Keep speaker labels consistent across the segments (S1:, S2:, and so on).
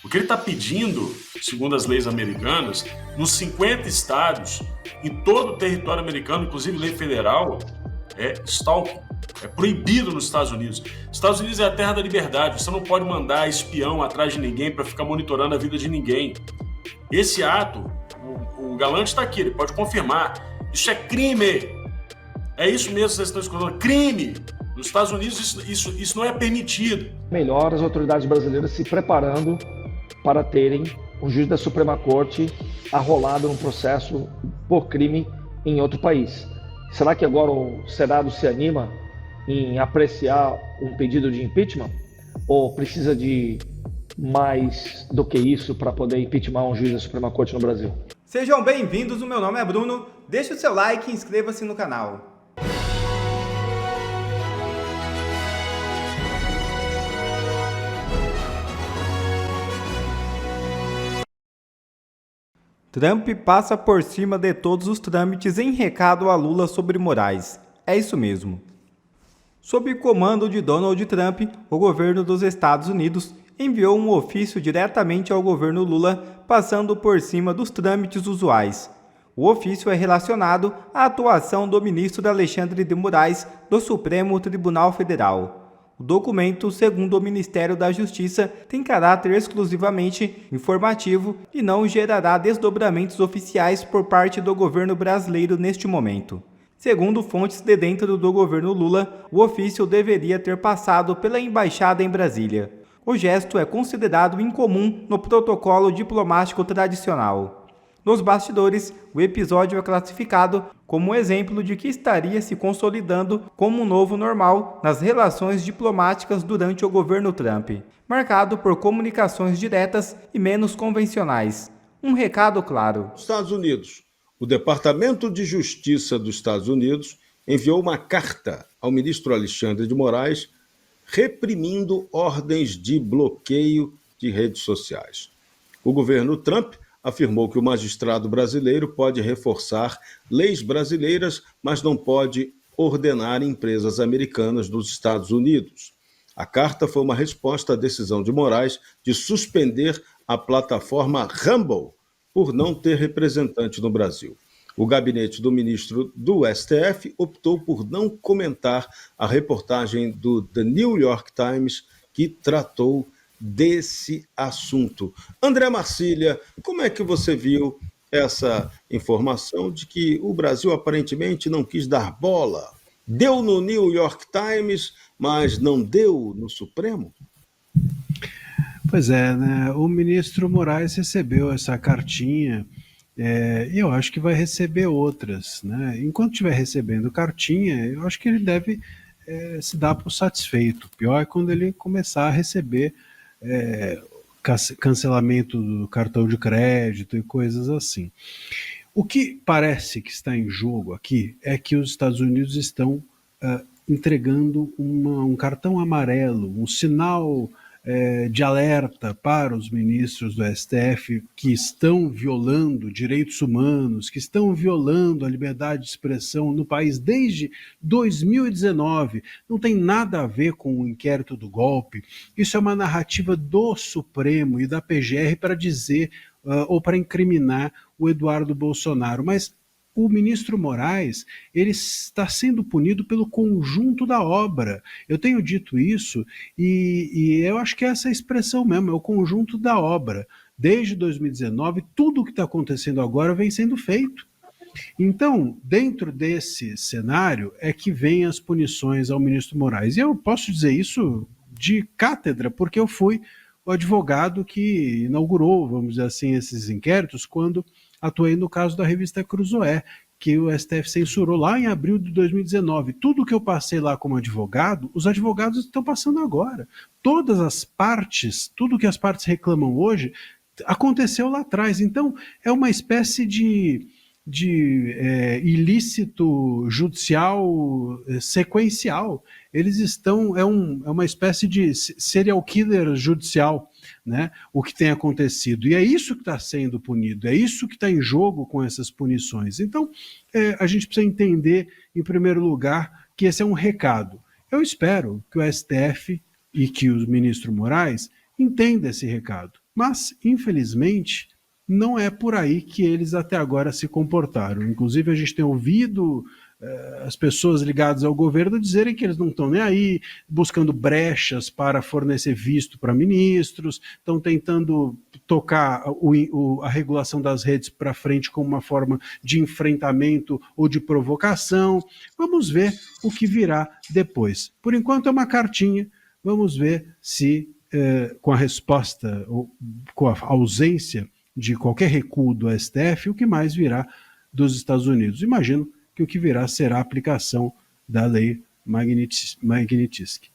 S1: O que ele está pedindo, segundo as leis americanas, nos 50 estados, em todo o território americano, inclusive lei federal, é stalking. É proibido nos Estados Unidos. Estados Unidos é a terra da liberdade. Você não pode mandar espião atrás de ninguém para ficar monitorando a vida de ninguém. Esse ato, o Galante está aqui, ele pode confirmar. Isso é crime. É isso mesmo que vocês estão escutando. Crime. Nos Estados Unidos isso não é permitido.
S2: Melhor as autoridades brasileiras se preparando para terem um juiz da Suprema Corte arrolado num processo por crime em outro país. Será que agora o Senado se anima em apreciar um pedido de impeachment? Ou precisa de mais do que isso para poder impeachment um juiz da Suprema Corte no Brasil?
S3: Sejam bem-vindos, o meu nome é Bruno, deixe o seu like e inscreva-se no canal. Trump passa por cima de todos os trâmites em recado a Lula sobre Moraes. É isso mesmo. Sob o comando de Donald Trump, o governo dos Estados Unidos enviou um ofício diretamente ao governo Lula, passando por cima dos trâmites usuais. O ofício é relacionado à atuação do ministro Alexandre de Moraes do Supremo Tribunal Federal. O documento, segundo o Ministério da Justiça, tem caráter exclusivamente informativo e não gerará desdobramentos oficiais por parte do governo brasileiro neste momento. Segundo fontes de dentro do governo Lula, o ofício deveria ter passado pela embaixada em Brasília. O gesto é considerado incomum no protocolo diplomático tradicional. Nos bastidores, o episódio é classificado como um exemplo de que estaria se consolidando como um novo normal nas relações diplomáticas durante o governo Trump, marcado por comunicações diretas e menos convencionais. Um recado claro.
S4: Estados Unidos. O Departamento de Justiça dos Estados Unidos enviou uma carta ao ministro Alexandre de Moraes reprimindo ordens de bloqueio de redes sociais. O governo Trump afirmou que o magistrado brasileiro pode reforçar leis brasileiras, mas não pode ordenar empresas americanas dos Estados Unidos. A carta foi uma resposta à decisão de Moraes de suspender a plataforma Rumble por não ter representante no Brasil. O gabinete do ministro do STF optou por não comentar a reportagem do The New York Times que tratou desse assunto. André Marcília, como é que você viu essa informação de que o Brasil aparentemente não quis dar bola? Deu no New York Times, mas não deu no Supremo?
S5: Pois é, né? O ministro Moraes recebeu essa cartinha e eu acho que vai receber outras, né? Enquanto estiver recebendo cartinha, eu acho que ele deve se dar por satisfeito. O pior é quando ele começar a receber cancelamento do cartão de crédito e coisas assim. O que parece que está em jogo aqui é que os Estados Unidos estão entregando um cartão amarelo, um sinal de alerta para os ministros do STF que estão violando direitos humanos, que estão violando a liberdade de expressão no país desde 2019. Não tem nada a ver com o inquérito do golpe. Isso é uma narrativa do Supremo e da PGR para dizer ou para incriminar o Eduardo Bolsonaro. Mas o ministro Moraes, ele está sendo punido pelo conjunto da obra. Eu tenho dito isso e eu acho que é essa expressão mesmo, é o conjunto da obra. Desde 2019, tudo o que está acontecendo agora vem sendo feito. Então, dentro desse cenário é que vem as punições ao ministro Moraes. E eu posso dizer isso de cátedra, porque eu fui o advogado que inaugurou, vamos dizer assim, esses inquéritos quando atuei no caso da revista Cruzoé, que o STF censurou lá em abril de 2019. Tudo que eu passei lá como advogado, os advogados estão passando agora. Todas as partes, tudo que as partes reclamam hoje, aconteceu lá atrás. Então, é uma espécie de ilícito judicial sequencial. Eles estão, é uma espécie de serial killer judicial, né, o que tem acontecido. E é isso que está sendo punido, é isso que está em jogo com essas punições. Então, a gente precisa entender, em primeiro lugar, que esse é um recado. Eu espero que o STF e que o ministro Moraes entenda esse recado. Mas, infelizmente, não é por aí que eles até agora se comportaram. Inclusive, a gente tem ouvido as pessoas ligadas ao governo dizerem que eles não estão nem aí, buscando brechas para fornecer visto para ministros, estão tentando tocar a regulação das redes para frente como uma forma de enfrentamento ou de provocação. Vamos ver o que virá depois. Por enquanto é uma cartinha, vamos ver se com a resposta ou com a ausência de qualquer recuo do STF, o que mais virá dos Estados Unidos. Imagino que o que virá será a aplicação da lei Magnitsky.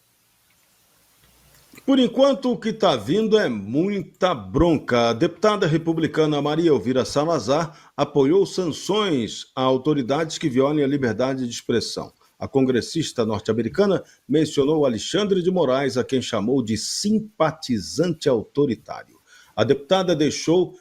S4: Por enquanto, o que está vindo é muita bronca. A deputada republicana Maria Elvira Salazar apoiou sanções a autoridades que violem a liberdade de expressão. A congressista norte-americana mencionou Alexandre de Moraes, a quem chamou de simpatizante autoritário. A deputada deixou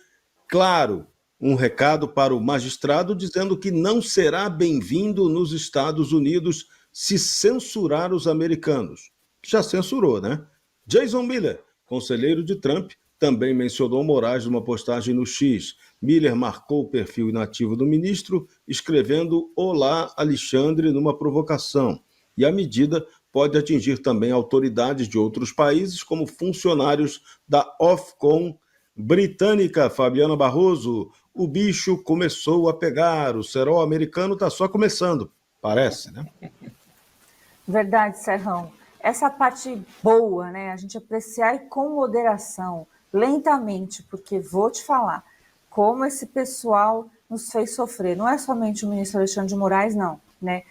S4: claro um recado para o magistrado dizendo que não será bem-vindo nos Estados Unidos se censurar os americanos. Já censurou, né? Jason Miller, conselheiro de Trump, também mencionou Moraes numa postagem no X. Miller marcou o perfil inativo do ministro, escrevendo "Olá, Alexandre" numa provocação. E a medida pode atingir também autoridades de outros países, como funcionários da Ofcom britânica. Fabiana Barroso, o bicho começou a pegar, o cerol americano está só começando, parece, né?
S6: Verdade, Serrão. Essa parte boa, né? A gente apreciar e com moderação, lentamente, porque vou te falar, como esse pessoal nos fez sofrer. Não é somente o ministro Alexandre de Moraes, não, né?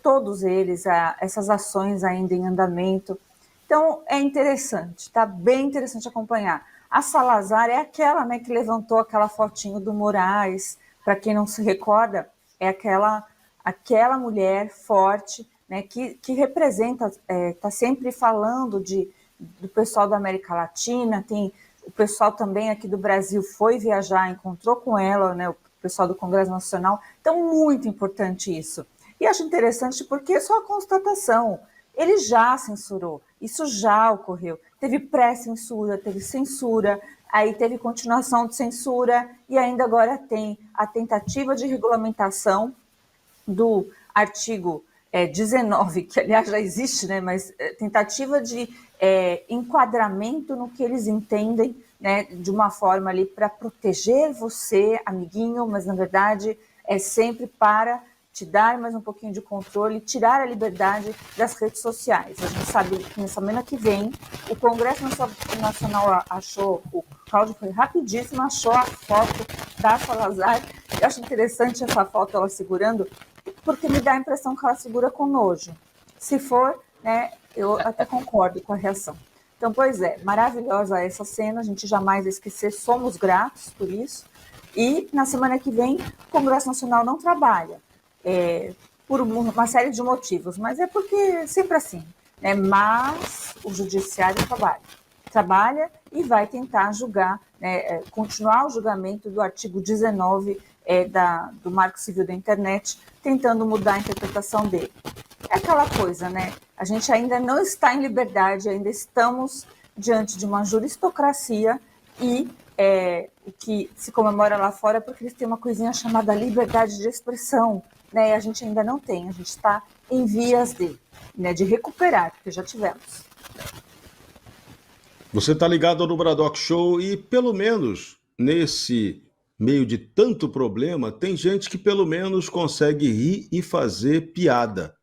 S6: Todos eles, essas ações ainda em andamento. Então, é interessante, tá bem interessante acompanhar. A Salazar é aquela, né, que levantou aquela fotinho do Moraes. Para quem não se recorda, é aquela mulher forte, né, que representa, está sempre falando do pessoal da América Latina. Tem o pessoal também aqui do Brasil foi viajar, encontrou com ela, né, o pessoal do Congresso Nacional. Então, muito importante isso. E acho interessante porque é só a constatação. Ele já censurou, isso já ocorreu. Teve pré-censura, teve censura, aí teve continuação de censura e ainda agora tem a tentativa de regulamentação do artigo 19, que aliás já existe, né, mas tentativa de enquadramento no que eles entendem, né, de uma forma ali para proteger você, amiguinho, mas na verdade é sempre para te dar mais um pouquinho de controle, tirar a liberdade das redes sociais. A gente sabe que na semana que vem o Congresso Nacional achou, o Cláudio foi rapidíssimo, achou a foto da Salazar. Eu acho interessante essa foto, ela segurando, porque me dá a impressão que ela segura com nojo. Se for, né, eu até concordo com a reação. Então, pois é, maravilhosa essa cena, a gente jamais vai esquecer, somos gratos por isso. E na semana que vem o Congresso Nacional não trabalha. Por uma série de motivos, mas é porque é sempre assim, né? Mas o judiciário trabalha e vai tentar julgar, né, continuar o julgamento do artigo 19 do Marco Civil da Internet, tentando mudar a interpretação dele. É aquela coisa, né? A gente ainda não está em liberdade, ainda estamos diante de uma juristocracia e o que se comemora lá fora é porque eles têm uma coisinha chamada liberdade de expressão, né? E a gente ainda não tem, a gente está em vias de recuperar, porque já tivemos.
S4: Você está ligado no Bradock Show e, pelo menos, nesse meio de tanto problema, tem gente que pelo menos consegue rir e fazer piada.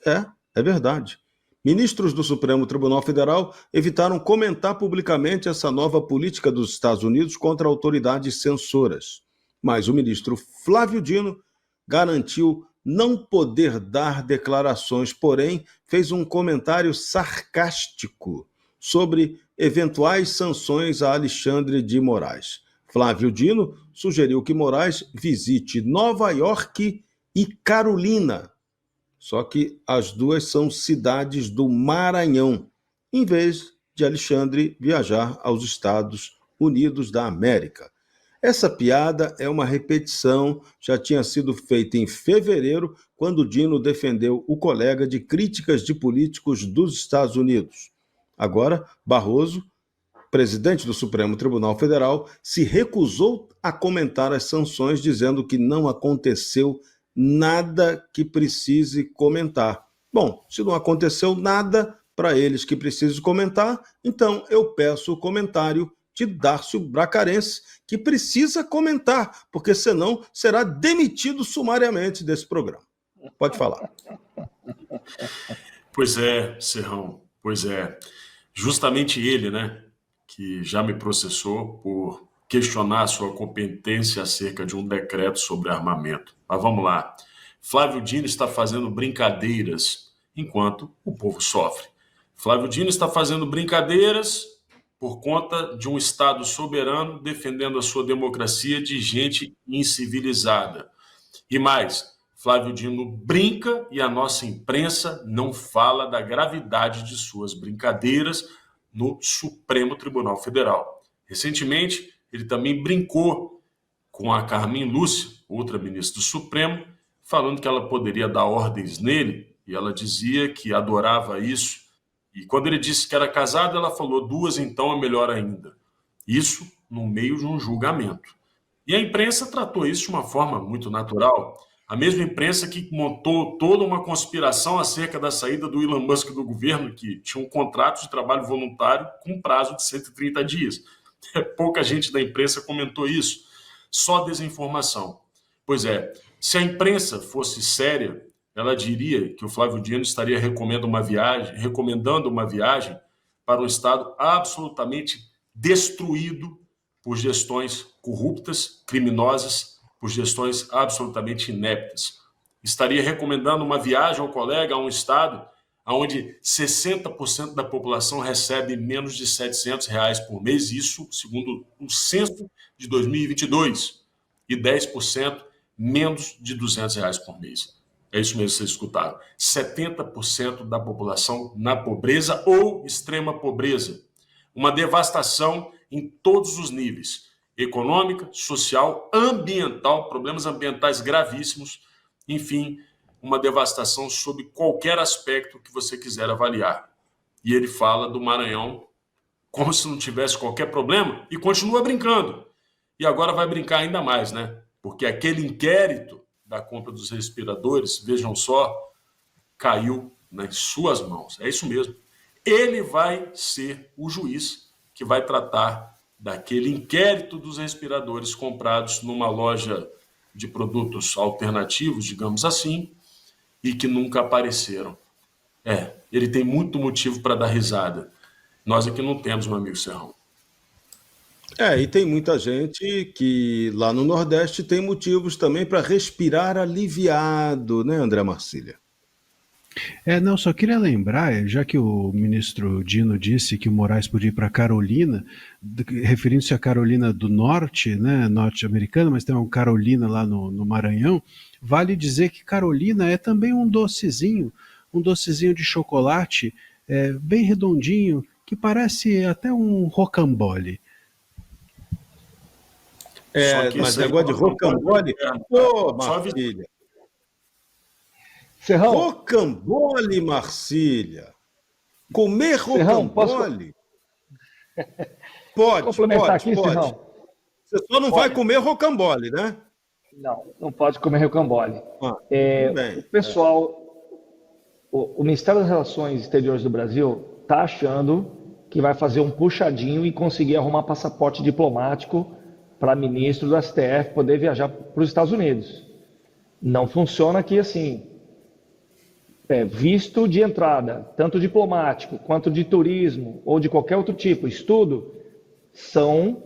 S4: É verdade. Ministros do Supremo Tribunal Federal evitaram comentar publicamente essa nova política dos Estados Unidos contra autoridades censoras. Mas o ministro Flávio Dino garantiu não poder dar declarações, porém fez um comentário sarcástico sobre eventuais sanções a Alexandre de Moraes. Flávio Dino sugeriu que Moraes visite Nova York e Carolina, só que as duas são cidades do Maranhão, em vez de Alexandre viajar aos Estados Unidos da América. Essa piada é uma repetição, já tinha sido feita em fevereiro, quando Dino defendeu o colega de críticas de políticos dos Estados Unidos. Agora, Barroso presidente do Supremo Tribunal Federal, se recusou a comentar as sanções, dizendo que não aconteceu nada que precise comentar. Bom, se não aconteceu nada para eles que precisam comentar, então eu peço o comentário de Dárcio Bracarense, que precisa comentar, porque senão será demitido sumariamente desse programa. Pode falar.
S1: Pois é, Serrão, pois é. Justamente ele, né, que já me processou por questionar a sua competência acerca de um decreto sobre armamento. Mas vamos lá. Flávio Dino está fazendo brincadeiras enquanto o povo sofre. Flávio Dino está fazendo brincadeiras por conta de um Estado soberano defendendo a sua democracia de gente incivilizada. E mais, Flávio Dino brinca e a nossa imprensa não fala da gravidade de suas brincadeiras no Supremo Tribunal Federal. Recentemente, ele também brincou com a Carmen Lúcia, outra ministra do Supremo, falando que ela poderia dar ordens nele, e ela dizia que adorava isso. E quando ele disse que era casado, ela falou 2, então é melhor ainda. Isso no meio de um julgamento. E a imprensa tratou isso de uma forma muito natural. A mesma imprensa que montou toda uma conspiração acerca da saída do Elon Musk do governo, que tinha um contrato de trabalho voluntário com prazo de 130 dias. Pouca gente da imprensa comentou isso. Só desinformação. Pois é, se a imprensa fosse séria, ela diria que o Flávio Dino estaria recomendando uma viagem para um Estado absolutamente destruído por gestões corruptas, criminosas, por gestões absolutamente ineptas. Estaria recomendando uma viagem ao colega a um Estado onde 60% da população recebe menos de R$700 por mês, isso segundo o censo de 2022, e 10% menos de R$200 por mês. É isso mesmo que vocês escutaram. 70% da população na pobreza ou extrema pobreza. Uma devastação em todos os níveis. Econômica, social, ambiental, problemas ambientais gravíssimos. Enfim, uma devastação sob qualquer aspecto que você quiser avaliar. E ele fala do Maranhão como se não tivesse qualquer problema e continua brincando. E agora vai brincar ainda mais, né? Porque aquele inquérito da compra dos respiradores, vejam só, caiu nas suas mãos. É isso mesmo. Ele vai ser o juiz que vai tratar daquele inquérito dos respiradores comprados numa loja de produtos alternativos, digamos assim, e que nunca apareceram. Ele tem muito motivo para dar risada. Nós aqui não temos, meu amigo Serrão.
S4: E tem muita gente que lá no Nordeste tem motivos também para respirar aliviado, né, André Marcília?
S5: Não, só queria lembrar, já que o ministro Dino disse que o Moraes podia ir para Carolina, referindo-se à Carolina do Norte, né, norte-americana, mas tem uma Carolina lá no Maranhão, vale dizer que Carolina é também um docezinho de chocolate, bem redondinho, que parece até um rocambole.
S4: Mas negócio de rocambole, Marcília.
S2: Serrão.
S4: Rocambole, Marcília. Comer rocambole? Pode.
S2: Serrão.
S4: Você só não vai comer rocambole, né?
S2: Não pode comer rocambole. O pessoal, o Ministério das Relações Exteriores do Brasil está achando que vai fazer um puxadinho e conseguir arrumar passaporte diplomático para ministro do STF poder viajar para os Estados Unidos. Não funciona aqui assim. Visto de entrada, tanto diplomático quanto de turismo ou de qualquer outro tipo, estudo, são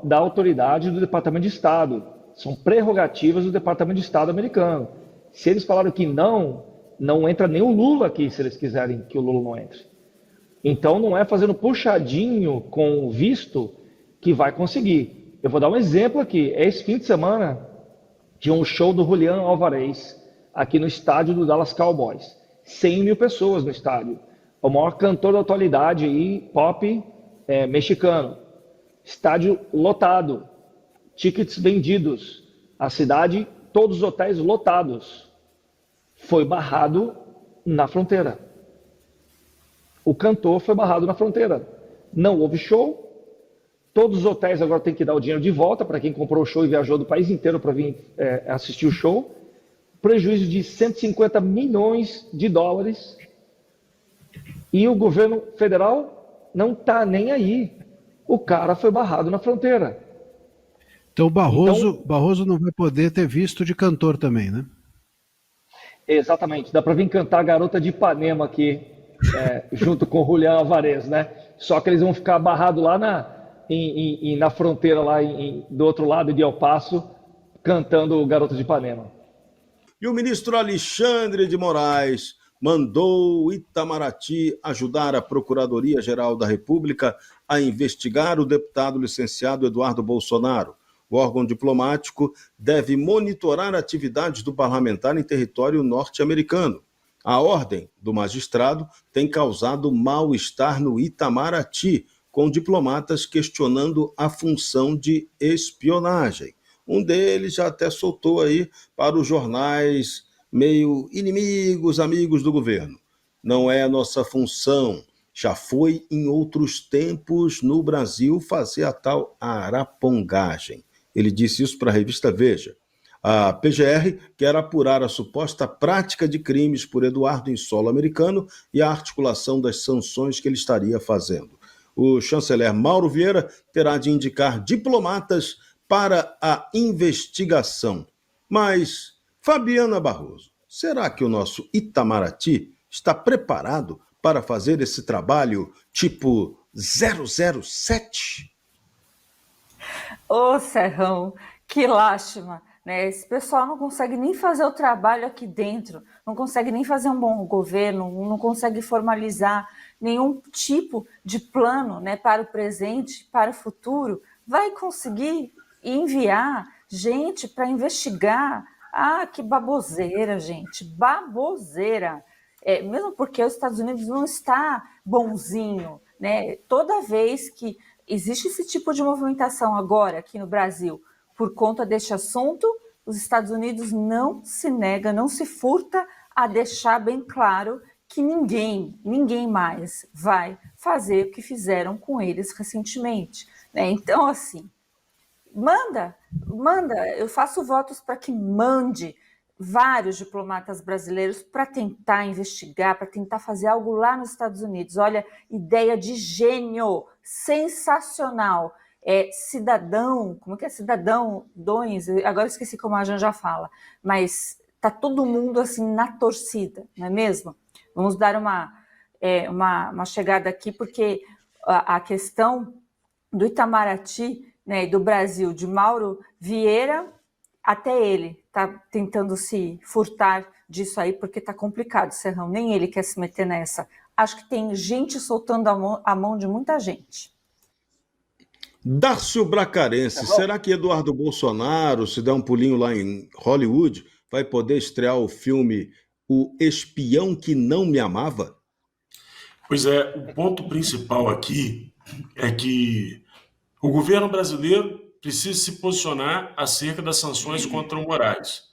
S2: da autoridade do Departamento de Estado. São prerrogativas do Departamento de Estado americano. Se eles falaram que não entra nem o Lula aqui, se eles quiserem que o Lula não entre. Então não é fazendo puxadinho com o visto que vai conseguir. Eu vou dar um exemplo aqui. Esse fim de semana tinha um show do Julián Álvarez aqui no estádio do Dallas Cowboys. 100 mil pessoas no estádio. O maior cantor da atualidade aí, pop mexicano. Estádio lotado. Tickets vendidos. A cidade, todos os hotéis lotados. Foi barrado na fronteira. O cantor foi barrado na fronteira. Não houve show. Todos os hotéis agora têm que dar o dinheiro de volta para quem comprou o show e viajou do país inteiro para vir assistir o show. Prejuízo de 150 milhões de dólares. E o governo federal não está nem aí. O cara foi barrado na fronteira.
S5: Então Barroso não vai poder ter visto de cantor também, né?
S2: Exatamente. Dá para vir cantar Garota de Ipanema aqui, junto com o Julián Alvarez, né? Só que eles vão ficar barrados lá na fronteira, lá do outro lado de El Paso, cantando Garota de Ipanema.
S4: E o ministro Alexandre de Moraes mandou o Itamaraty ajudar a Procuradoria-Geral da República a investigar o deputado licenciado Eduardo Bolsonaro. O órgão diplomático deve monitorar atividades do parlamentar em território norte-americano. A ordem do magistrado tem causado mal-estar no Itamaraty, com diplomatas questionando a função de espionagem. Um deles já até soltou aí para os jornais meio inimigos, amigos do governo. Não é a nossa função. Já foi em outros tempos no Brasil fazer a tal arapongagem. Ele disse isso para a revista Veja. A PGR quer apurar a suposta prática de crimes por Eduardo em solo americano e a articulação das sanções que ele estaria fazendo. O chanceler Mauro Vieira terá de indicar diplomatas para a investigação. Mas, Fabiana Barroso, será que o nosso Itamaraty está preparado para fazer esse trabalho tipo 007?
S6: Ô, Serrão, que lástima, né? Esse pessoal não consegue nem fazer o trabalho aqui dentro, não consegue nem fazer um bom governo, não consegue formalizar nenhum tipo de plano, né, para o presente, para o futuro. Vai conseguir enviar gente para investigar? Ah, que baboseira, gente, baboseira. Mesmo porque os Estados Unidos não está bonzinho, né? Toda vez que existe esse tipo de movimentação agora aqui no Brasil por conta deste assunto, os Estados Unidos não se nega, não se furta a deixar bem claro que ninguém mais vai fazer o que fizeram com eles recentemente, né? Então, assim, manda, eu faço votos para que mande vários diplomatas brasileiros para tentar investigar, para tentar fazer algo lá nos Estados Unidos. Olha, ideia de gênio, sensacional. Cidadão, como que é? Cidadãos, agora eu esqueci como a Janja fala, mas tá todo mundo assim na torcida, não é mesmo? Vamos dar uma chegada aqui, porque a questão do Itamaraty, né, e do Brasil, de Mauro Vieira, até ele está tentando se furtar disso aí, porque está complicado, Serrão. Nem ele quer se meter nessa. Acho que tem gente soltando a mão de muita gente.
S4: Dárcio Bracarense, será que Eduardo Bolsonaro, se der um pulinho lá em Hollywood, vai poder estrear o filme O Espião que Não Me Amava?
S1: Pois é, o ponto principal aqui é que o governo brasileiro precisa se posicionar acerca das sanções contra o Moraes.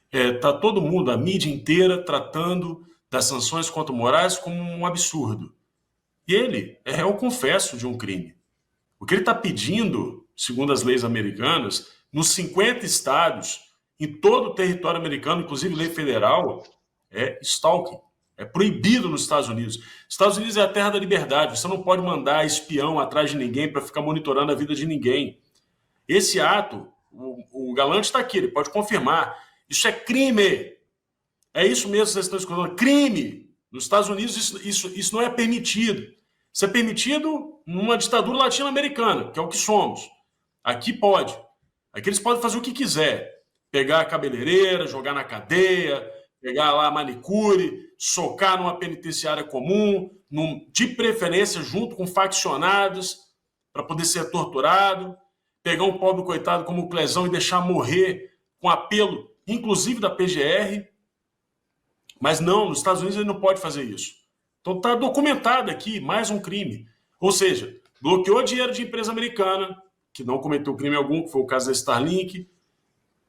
S1: Está todo mundo, a mídia inteira, tratando das sanções contra o Moraes como um absurdo. E ele é réu confesso de um crime. O que ele está pedindo, segundo as leis americanas, nos 50 estados, em todo o território americano, inclusive lei federal, é stalking. É proibido nos Estados Unidos. Estados Unidos é a terra da liberdade. Você não pode mandar espião atrás de ninguém para ficar monitorando a vida de ninguém. Esse ato, o Galante está aqui, ele pode confirmar. Isso é crime. É isso mesmo que vocês estão escutando. Crime. Nos Estados Unidos isso não é permitido. Isso é permitido numa ditadura latino-americana, que é o que somos. Aqui pode. Aqui eles podem fazer o que quiser. Pegar a cabeleireira, jogar na cadeia, pegar lá a manicure, socar numa penitenciária comum, de preferência junto com faccionados, para poder ser torturado, pegar um pobre coitado como o Clezão e deixar morrer com apelo, inclusive da PGR. Mas não, nos Estados Unidos ele não pode fazer isso. Então está documentado aqui mais um crime. Ou seja, bloqueou dinheiro de empresa americana, que não cometeu crime algum, que foi o caso da Starlink,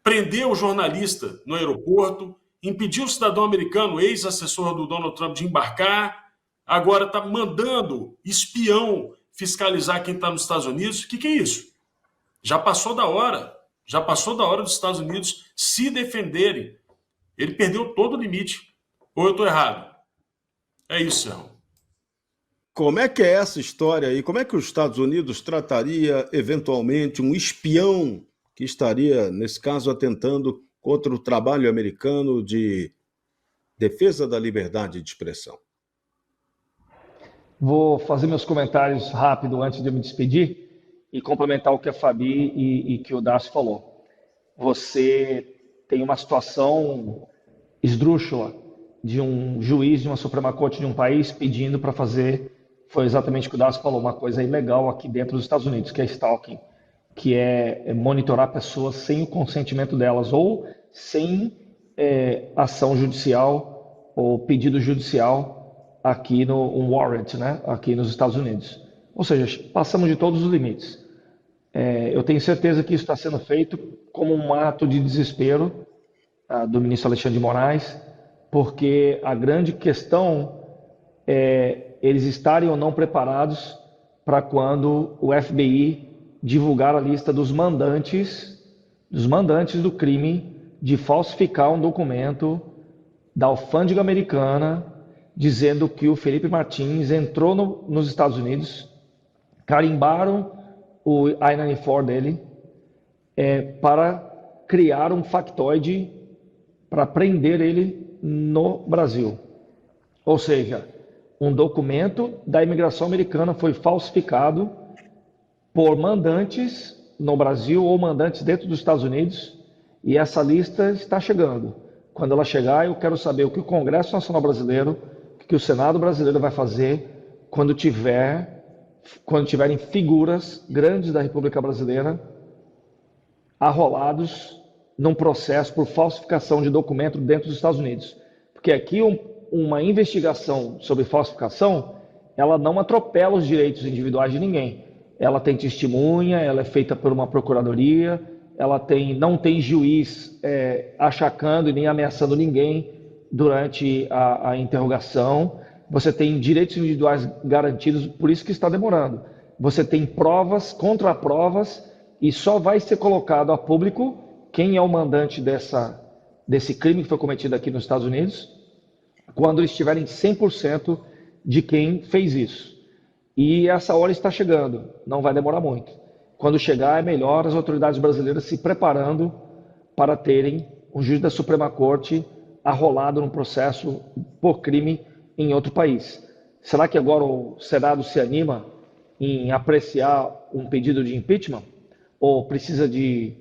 S1: prendeu o jornalista no aeroporto, impediu o cidadão americano, ex-assessor do Donald Trump, de embarcar, agora está mandando espião fiscalizar quem está nos Estados Unidos. O que é isso? Já passou da hora. Já passou da hora dos Estados Unidos se defenderem. Ele perdeu todo o limite. Ou eu estou errado? É isso, Serrão.
S4: Como é que é essa história aí? Como é que os Estados Unidos trataria, eventualmente, um espião que estaria, nesse caso, atentando contra o trabalho americano de defesa da liberdade de expressão?
S2: Vou fazer meus comentários rápido antes de eu me despedir e complementar o que a Fabi e que o Darcy falou. Você tem uma situação esdrúxula de um juiz de uma Suprema Corte de um país pedindo para fazer, foi exatamente o que o Darcy falou, uma coisa ilegal aqui dentro dos Estados Unidos, que é stalking, que é monitorar pessoas sem o consentimento delas ou sem ação judicial ou pedido judicial aqui um warrant, né, aqui nos Estados Unidos. Ou seja, passamos de todos os limites. Eu tenho certeza que isso está sendo feito como um ato de desespero do ministro Alexandre de Moraes, porque a grande questão é eles estarem ou não preparados para quando o FBI divulgar a lista dos mandantes do crime de falsificar um documento da alfândega americana dizendo que o Felipe Martins entrou nos Estados Unidos, carimbaram o I-94 dele para criar um factoide para prender ele no Brasil. Ou seja, um documento da imigração americana foi falsificado por mandantes no Brasil ou mandantes dentro dos Estados Unidos, e essa lista está chegando. Quando ela chegar, eu quero saber o que o Congresso Nacional Brasileiro, o que o Senado brasileiro vai fazer quando tiverem figuras grandes da República Brasileira arrolados num processo por falsificação de documento dentro dos Estados Unidos. Porque aqui uma investigação sobre falsificação, ela não atropela os direitos individuais de ninguém. Ela tem testemunha, ela é feita por uma procuradoria, não tem juiz achacando e nem ameaçando ninguém durante a interrogação. Você tem direitos individuais garantidos, por isso que está demorando. Você tem provas, contraprovas, e só vai ser colocado a público quem é o mandante desse crime que foi cometido aqui nos Estados Unidos, quando eles tiverem 100% de quem fez isso. E essa hora está chegando, não vai demorar muito. Quando chegar, é melhor as autoridades brasileiras se preparando para terem um juiz da Suprema Corte arrolado num processo por crime em outro país. Será que agora o Senado se anima em apreciar um pedido de impeachment? Ou precisa de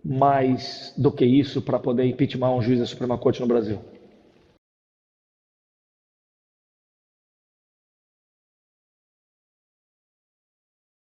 S2: mais do que isso para poder impeachment um juiz da Suprema Corte no Brasil?